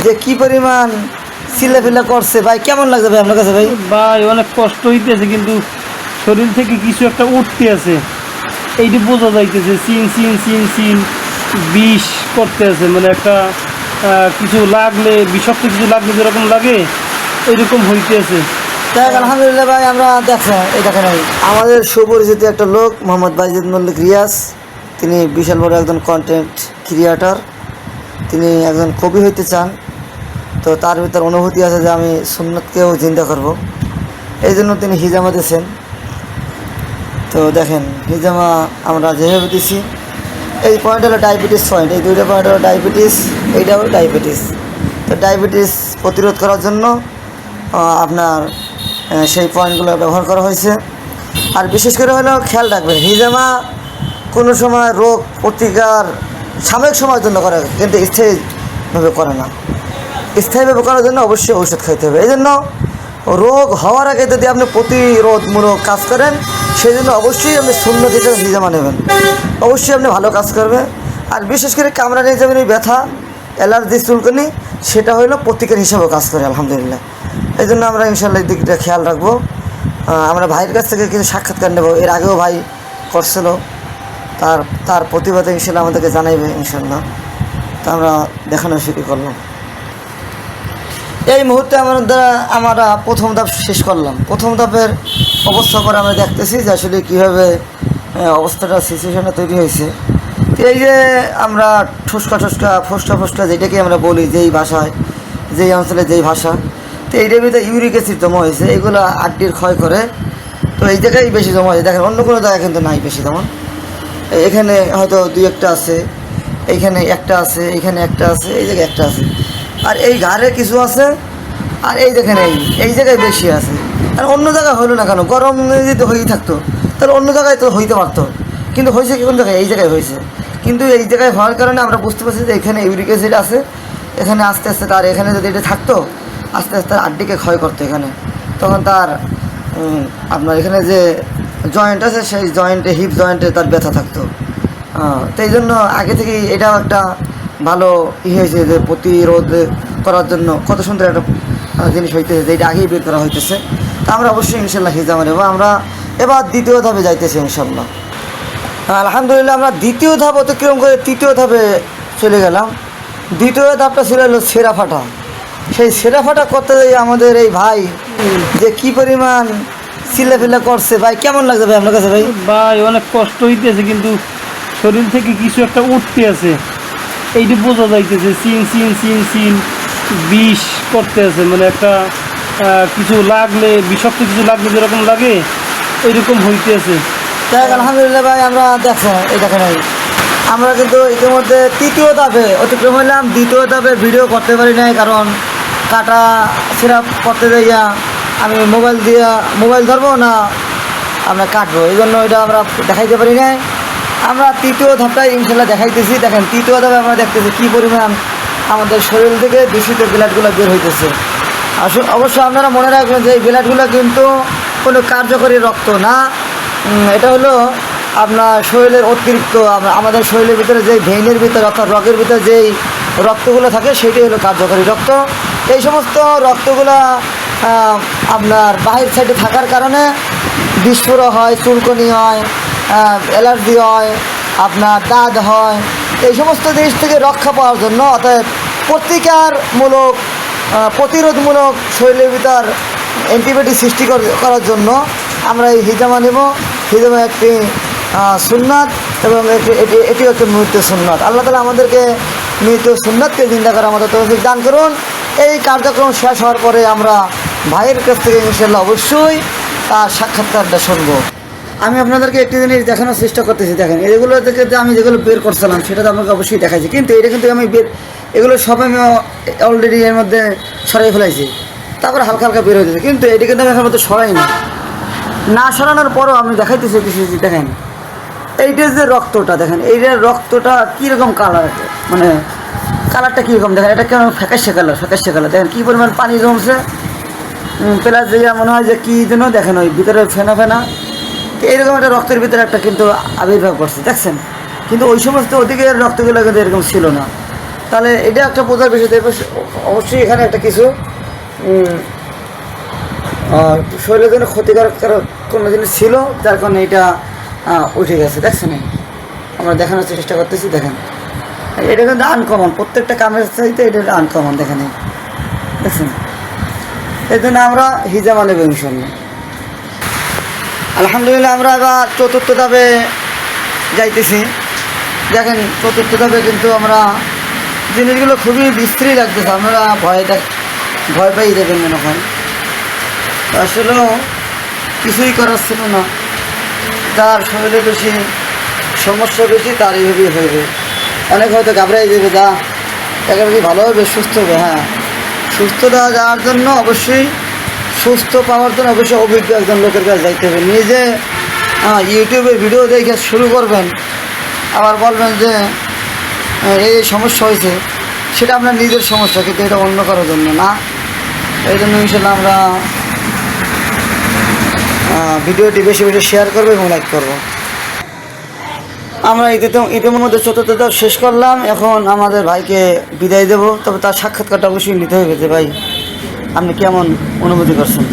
যে কি পরিমাণ চিল্লাফিল্লা করছে ভাই, কেমন লাগছে ভাই আপনার কাছে? ভাই ভাই অনেক কষ্ট হইতেছে, কিন্তু শরীর থেকে কিছু একটা উঠতে আছে, এইটি বোঝা যাইতেছে। সিন সিন সিন সিন বিষ করতে আছে, মানে একটা কিছু লাগলে, বিষাক্ত কিছু লাগলে যেরকম লাগে এরকম হইতেছে। দেখ আলহামদুলিল্লাহ ভাই, আমরা দেখো এই দেখেন আমাদের সুপরিচিত একটা লোক মোহাম্মদ বাইজিদ মল্লিক রিয়াজ, তিনি বিশাল বড় একজন কন্টেন্ট ক্রিয়েটর, তিনি একজন কবি হইতে চান। তো তার ভিতর অনুভূতি আছে যে আমি সুন্নতকেও জিন্দা করব, এই জন্য তিনি হিজামা দিয়েছেন। তো দেখেন হিজামা আমরা যেভাবে দিছি, এই পয়েন্ট হলো ডায়াবেটিস পয়েন্ট, এই দুইটা পয়েন্ট হলো ডায়াবেটিস, এইটা হলো ডায়াবেটিস। তো ডায়াবেটিস প্রতিরোধ করার জন্য আপনার সেই পয়েন্টগুলো ব্যবহার করা হয়েছে। আর বিশেষ করে হলো খেয়াল রাখবেন, হিজামা কোনো সময় রোগ প্রতিকার সাময়িক সময়ের জন্য করে, কিন্তু স্থায়ীভাবে করে না। স্থায়ীভাবে করার জন্য অবশ্যই ঔষধ খাইতে হবে। এই জন্য রোগ হওয়ার আগে যদি আপনি প্রতিরোধমূলক কাজ করেন, সেই জন্য অবশ্যই আপনি সুন্নত হিসেবে হিজামা নেবেন, অবশ্যই আপনি ভালো কাজ করবে। আর বিশেষ করে কামড়ানি হিসাবে ব্যথা, অ্যালার্জি, চুলকানি, সেটা হলো প্রতিকার হিসাবেও কাজ করে আলহামদুলিল্লাহ। এই জন্য আমরা ইনশাল্লাহ এই দিকটা খেয়াল রাখবো। আমরা ভাইয়ের কাছ থেকে কিছু সাক্ষাৎকার নেব, এর আগেও ভাই করছিল, তার প্রতিবাদে ইনশাল্লাহ আমাদেরকে জানাইবে ইনশাল্লাহ। তা আমরা দেখানো শুরু করলাম। এই মুহূর্তে আমরা প্রথম ধাপ শেষ করলাম। প্রথম ধাপের অবস্থা করে আমরা দেখতেছি যে আসলে কীভাবে অবস্থাটা, সিচুয়েশনটা তৈরি হয়েছে। তো এই যে আমরা ঠুসকা ফোসকা যেটাকে আমরা বলি, যেই ভাষায়, যেই অঞ্চলে যেই ভাষা, তো এইটার ভিতরে ইউরিক অ্যাসিড জমা হয়েছে, এইগুলো আড্ডির ক্ষয় করে। তো এই জায়গায় বেশি জমা হয়েছে, দেখেন অন্য কোনো জায়গায় কিন্তু নাই বেশি তেমন। এখানে হয়তো দুই একটা আছে, এইখানে একটা আছে, এইখানে একটা আছে, এই জায়গায় একটা আছে, আর এই ঘাড়ে কিছু আছে, আর এই দেখেন এই জায়গায় বেশি আছে। আর অন্য জায়গায় হলো না কেন? গরম যদি হয়েই থাকতো তাহলে অন্য জায়গায় তো হইতে পারতো, কিন্তু হয়েছে কি কোন জায়গায়? এই জায়গায় হয়েছে। কিন্তু এই জায়গায় হওয়ার কারণে আমরা বুঝতে পারছি যে এখানে ইউরিক অ্যাসিড আছে, এখানে আস্তে আস্তে তার, এখানে যদি এটা থাকতো আস্তে আস্তে তার আড্ডিকে ক্ষয় করতো এখানে, তখন তার আপনার এখানে যে জয়েন্ট আছে সেই জয়েন্টে, হিপ জয়েন্টে তার ব্যথা থাকতো। তো এই জন্য আগে থেকেই এটাও একটা ভালো হয়েছে যে প্রতিরোধ করার জন্য কত সুন্দর একটা জিনিস হইতেছে, যে এটা আগেই বের করা হইতেছে। তা আমরা অবশ্যই ইনশাল্লাহ হিজামা নেব। আমরা এবার দ্বিতীয় ধাপে যাইতেছি ইনশাল্লাহ। আলহামদুলিল্লাহ আমরা দ্বিতীয় ধাপ অতিক্রম করে তৃতীয় ধাপে চলে গেলাম। দ্বিতীয় ধাপটা ছিল হলো সেরা ফাটা। সেই সেরা ফাটা করতে যাই আমাদের এই ভাই যে কি পরিমাণ চিল্লাফিল্লা করছে ভাই, কেমন লাগছে ভাই আপনার কাছে? ভাই ভাই অনেক কষ্ট হইতেছে, কিন্তু শরীর থেকে কিছু একটা উঠতে আছে, এইটি বোঝা যাইতেছে। সিন সিন সিন সিন বিষ করতে আছে, মানে একটা কিছু লাগলে, বিষাক্ত কিছু লাগলে যেরকম লাগে এরকম হইতেছে। দেখ আলহামদুলিল্লাহ ভাই, আমরা দেখো এই দেখেন আমরা কিন্তু ইতিমধ্যে তৃতীয় ধাপে অতিক্রম হইলাম। দ্বিতীয় ধাপে ভিডিও করতে পারি নাই, কারণ কাটা সিরাপ করতে যাইয়া আমি মোবাইল ধরবো না আমরা কাটবো, এই জন্য এটা আমরা দেখাইতে পারি নাই। আমরা তৃতীয় ধাপটাই ইনশাল্লাহ দেখাইতেছি। দেখেন তৃতীয় ধাপে আমরা দেখতেছি কী পরিমাণ আমাদের শরীর থেকে দূষিত ব্লাডগুলো বের হইতেছে। অবশ্যই আপনারা মনে রাখবেন যে এই ব্লাডগুলো কিন্তু কোনো কার্যকরী রক্ত না, এটা হলো আপনার শরীরের অতিরিক্ত, আমাদের শরীরের ভিতরে যেই ভেইনের ভিতরে অর্থাৎ রগের ভিতরে যেই রক্তগুলো থাকে সেটাই হলো কার্যকরী রক্ত। এই সমস্ত রক্তগুলো আপনার বাহির সাইডে থাকার কারণে বিস্ফোরণ হয়, চুলকনি হয়, অ্যালার্জি হয়, আপনার দাঁত হয়। এই সমস্ত জিনিস থেকে রক্ষা পাওয়ার জন্য, অর্থাৎ প্রতিরোধমূলক শরীরের ভিতর অ্যান্টিবায়োটিক সৃষ্টি করার জন্য আমরা এই হিজামা নেব। হিজামা একটি সুন্নাত এবং এটিও একটি মৃত্যু সুন্নাত। আল্লাহ তাআলা আমাদেরকে মৃত্যু সুন্নাতকে জিন্দা করার আমাদের তৌফিক দান করুন। এই কার্যক্রম শেষ হওয়ার পরে আমরা ভাইয়ের কাছ থেকে ইনশাআল্লাহ অবশ্যই তার সাক্ষাৎকারটা শুনবো। আমি আপনাদেরকে একটি জিনিস দেখানোর চেষ্টা করতেছি। দেখেন এগুলো থেকে যে আমি যেগুলো বের করছিলাম সেটা তো আপনাকে অবশ্যই দেখাইছি, কিন্তু এটা কিন্তু আমি এগুলো সব আমি অলরেডি এর মধ্যে সরাই ফেলাইছি, তারপরে হালকা হালকা বের হয়েছে, কিন্তু এটা কিন্তু আমি এখন মধ্যে সরাইনি। না সরানোর পরও আমি দেখাইতেছি। দেখেন এইটার যে রক্তটা, দেখেন এইটার রক্তটা কীরকম কালার, মানে কালারটা কীরকম দেখেন, এটা কেমন ফ্যাকাশে কালার। দেখেন কী পরিমাণ পানি জমছে, প্লাস যে মনে হয় যে কী যেন দেখেন ওই ভিতরে ফেনা এইরকম একটা রক্তের ভিতরে একটা কিন্তু আবির্ভাব করছে, দেখছেন। কিন্তু ওই সমস্ত ওদিকে রক্তগুলো কিন্তু এরকম ছিল না। তাহলে এটা একটা বোঝার বিষয়। এবার অবশ্যই এখানে একটা কিছু শরীরের জন্য ক্ষতিকারক কোনো জিনিস ছিল, যার কারণে এটা উঠে গেছে। দেখছেন, আমরা দেখানোর চেষ্টা করতেছি। দেখেন, এটা কিন্তু আনকমন, প্রত্যেকটা কামের চাইতে এটা আনকমন। দেখেন, দেখছেন, এই জন্য আমরা হিজামা নেব ইনশাল্লাহ। আলহামদুলিল্লাহ, আমরা এবার চতুর্থ ধাপে যাইতেছি। দেখেন, চতুর্থ ধাপে কিন্তু আমরা জিনিসগুলো খুবই বিশ্রী লাগতেছে। আমরা ভয় পাই দেবেন মনে হয়। আসলেও কিছুই করার ছিল না। যার শরীরে বেশি সমস্যা বেশি তার এইভাবেই হইবে। অনেক হয়তো ঘাবড়াই যাবে, যা একেবারে ভালো হবে, সুস্থ হবে। হ্যাঁ, সুস্থতা যাওয়ার জন্য অবশ্যই, সুস্থ পাওয়ার জন্য অবশ্যই অভিজ্ঞ একজন লোকের কাছে যাইতে হবে। নিজে ইউটিউবে ভিডিও দেখে শুরু করবেন, আবার বলবেন যে এই সমস্যা হয়েছে, সেটা আপনার নিজের সমস্যা, কিন্তু এটা অন্য কারোর জন্য না। এই জন্য ইনশাল্লাহ আমরা ভিডিওটি বেশি বেশি শেয়ার করবো এবং লাইক করবো। আমরা ইতিমধ্যে চতুর্থ ধাপ শেষ করলাম। এখন আমাদের ভাইকে বিদায় দেব, তবে তার সাক্ষাৎকারটা অবশ্যই নিতে হবে যে ভাই আপনি কেমন অনুভূতি করছেন।